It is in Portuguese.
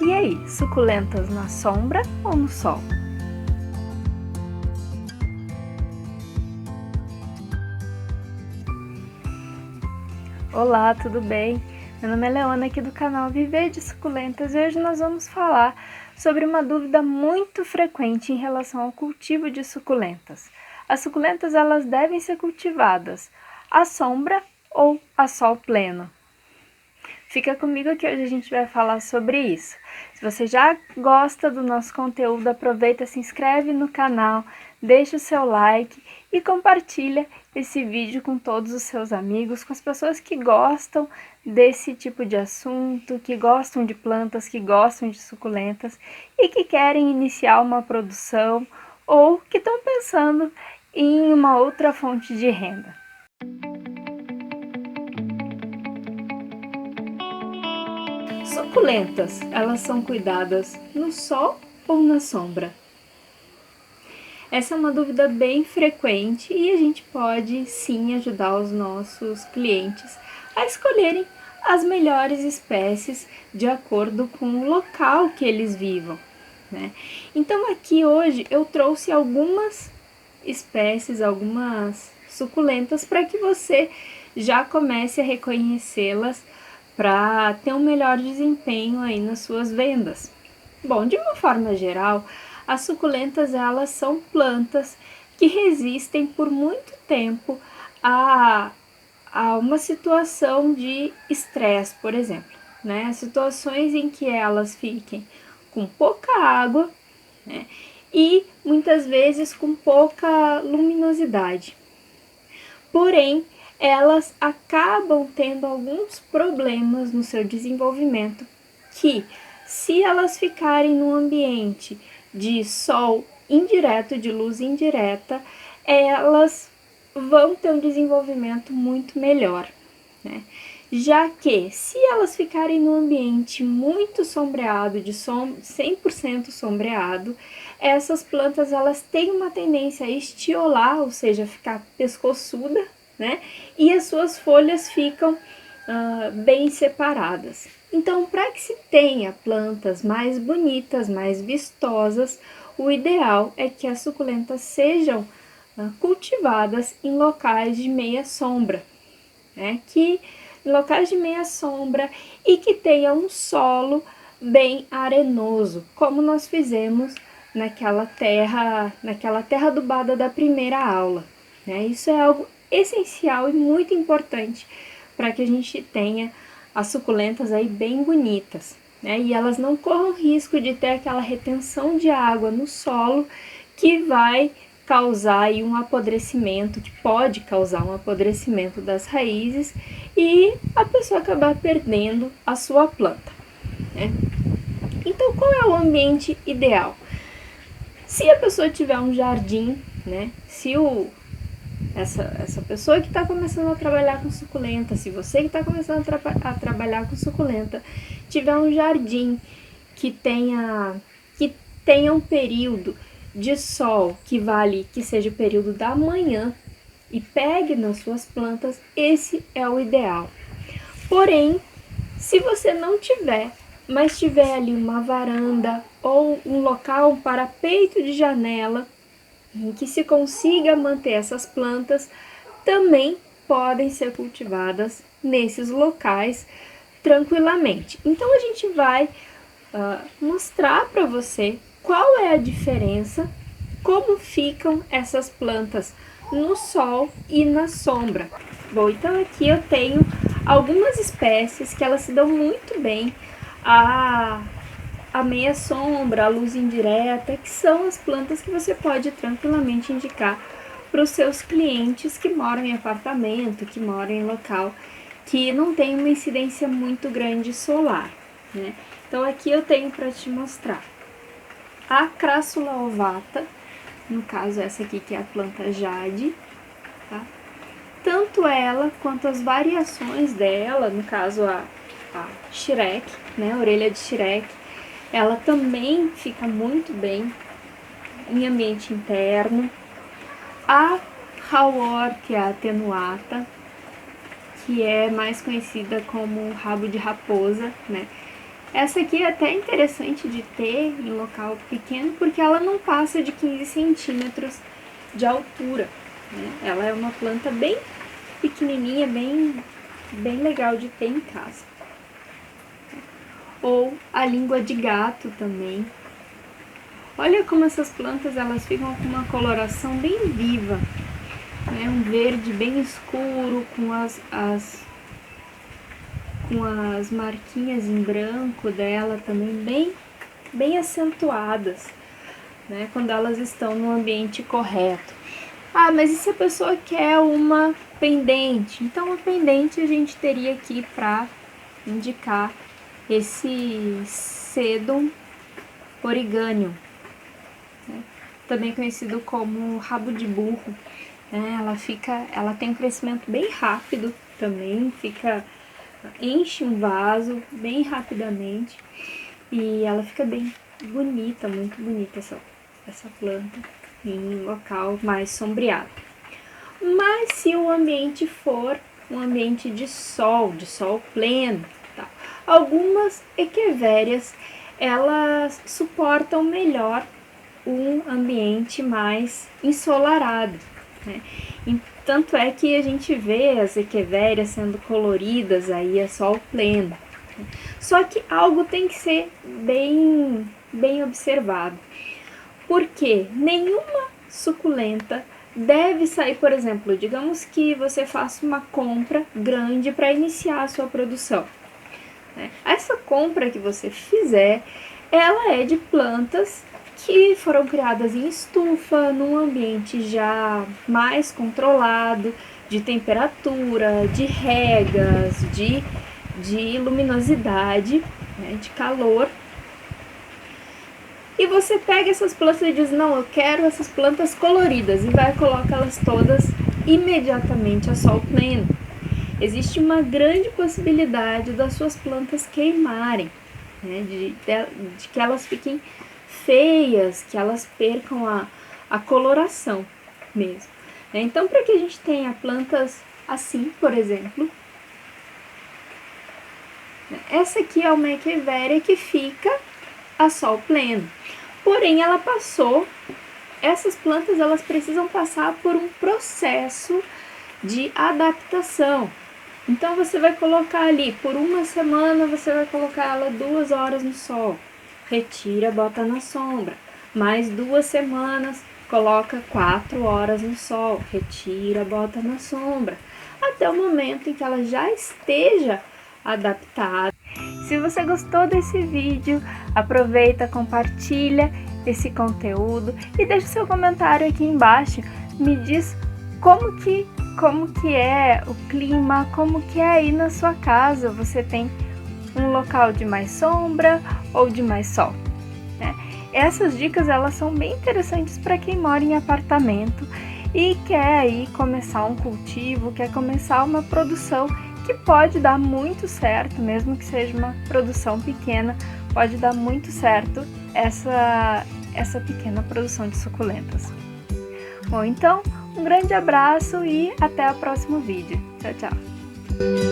E aí, suculentas na sombra ou no sol? Olá, tudo bem? Meu nome é Leona, aqui do canal Viver de Suculentas, e hoje nós vamos falar sobre uma dúvida muito frequente em relação ao cultivo de suculentas. As suculentas, elas devem ser cultivadas à sombra ou a sol pleno? Fica comigo que hoje a gente vai falar sobre isso. Se você já gosta do nosso conteúdo, aproveita, se inscreve no canal, deixa o seu like e compartilha esse vídeo com todos os seus amigos, com as pessoas que gostam desse tipo de assunto, que gostam de plantas, que gostam de suculentas e que querem iniciar uma produção ou que estão pensando em uma outra fonte de renda. Suculentas, elas são cuidadas no sol ou na sombra? Essa é uma dúvida bem frequente e a gente pode sim ajudar os nossos clientes a escolherem as melhores espécies de acordo com o local que eles vivam, né? Então aqui hoje eu trouxe algumas espécies, algumas suculentas para que você já comece a reconhecê-las para ter um melhor desempenho aí nas suas vendas. Bom, de uma forma geral, as suculentas elas são plantas que resistem por muito tempo a uma situação de estresse, por exemplo, né? Situações em que elas fiquem com pouca água, né? E muitas vezes com pouca luminosidade. Porém, elas acabam tendo alguns problemas no seu desenvolvimento que, se elas ficarem num ambiente de sol indireto, de luz indireta, elas vão ter um desenvolvimento muito melhor, né? Já que, se elas ficarem num ambiente muito sombreado, de 100% sombreado, essas plantas elas têm uma tendência a estiolar, ou seja, ficar pescoçuda, né? E as suas folhas ficam bem separadas. Então, para que se tenha plantas mais bonitas, mais vistosas, o ideal é que as suculentas sejam cultivadas em locais de meia sombra, né? Locais de meia sombra e que tenha um solo bem arenoso, como nós fizemos naquela terra adubada da primeira aula, né? Isso é algo essencial e muito importante para que a gente tenha as suculentas aí bem bonitas, né? E elas não corram risco de ter aquela retenção de água no solo que vai causar aí um apodrecimento, que pode causar um apodrecimento das raízes e a pessoa acabar perdendo a sua planta, né? Então, qual é o ambiente ideal? Se a pessoa tiver um jardim, né? Se essa pessoa que está começando a trabalhar com suculenta, se você que está começando a trabalhar com suculenta, tiver um jardim que tenha um período de sol que seja o período da manhã e pegue nas suas plantas, esse é o ideal. Porém, se você não tiver, mas tiver ali uma varanda ou um local, um parapeito de janela em que se consiga manter essas plantas, também podem ser cultivadas nesses locais tranquilamente. Então a gente vai mostrar para você qual é a diferença, como ficam essas plantas no sol e na sombra. Bom, então aqui eu tenho algumas espécies que elas se dão muito bem a meia sombra, a luz indireta, que são as plantas que você pode tranquilamente indicar para os seus clientes que moram em apartamento, que moram em local que não tem uma incidência muito grande solar, né? Então aqui eu tenho para te mostrar a Crassula ovata, no caso essa aqui que é a planta Jade, tá? Tanto ela quanto as variações dela, no caso a Shrek, né, a orelha de Shrek, ela também fica muito bem em ambiente interno. A Haworthia atenuata, que é mais conhecida como rabo de raposa, né? Essa aqui é até interessante de ter em local pequeno, porque ela não passa de 15 centímetros de altura, né? Ela é uma planta bem pequenininha, bem legal de ter em casa. Ou a língua de gato também. Olha como essas plantas elas ficam com uma coloração bem viva, né? Um verde bem escuro com as marquinhas em branco dela também bem acentuadas, né? Quando elas estão no ambiente correto. Ah, mas e se a pessoa quer uma pendente? Então a pendente a gente teria aqui para indicar esse Sedum origanium, né? Também conhecido como rabo de burro, né? Ela tem um crescimento bem rápido também, enche um vaso bem rapidamente e ela fica bem bonita, muito bonita essa planta em local mais sombreado. Mas se o ambiente for um ambiente de sol pleno, tá? Algumas equivérias elas suportam melhor um ambiente mais ensolarado, né? Tanto é que a gente vê as equivérias sendo coloridas aí a sol pleno. Só que algo tem que ser bem observado. Porque nenhuma suculenta deve sair, por exemplo, digamos que você faça uma compra grande para iniciar a sua produção. Essa compra que você fizer, ela é de plantas que foram criadas em estufa, num ambiente já mais controlado, de temperatura, de regas, de luminosidade, né, de calor. E você pega essas plantas e diz, não, eu quero essas plantas coloridas, e vai colocar elas todas imediatamente a sol pleno. Existe uma grande possibilidade das suas plantas queimarem, né, de que elas fiquem feias, que elas percam a coloração mesmo. Então, para que a gente tenha plantas assim, por exemplo, essa aqui é uma echeveria que fica a sol pleno. Porém, essas plantas elas precisam passar por um processo de adaptação. Então você vai colocar ali, por uma semana você vai colocar ela 2 horas no sol, retira, bota na sombra. Mais 2 semanas, coloca 4 horas no sol, retira, bota na sombra. Até o momento em que ela já esteja adaptada. Se você gostou desse vídeo, aproveita, compartilha esse conteúdo e deixa seu comentário aqui embaixo. Me diz como que é o clima, como que é aí na sua casa. Você tem um local de mais sombra ou de mais sol, né? Essas dicas elas são bem interessantes para quem mora em apartamento e quer aí começar um cultivo, quer começar uma produção que pode dar muito certo, mesmo que seja uma produção pequena, pode dar muito certo essa pequena produção de suculentas. Bom, então, um grande abraço e até o próximo vídeo. Tchau, tchau!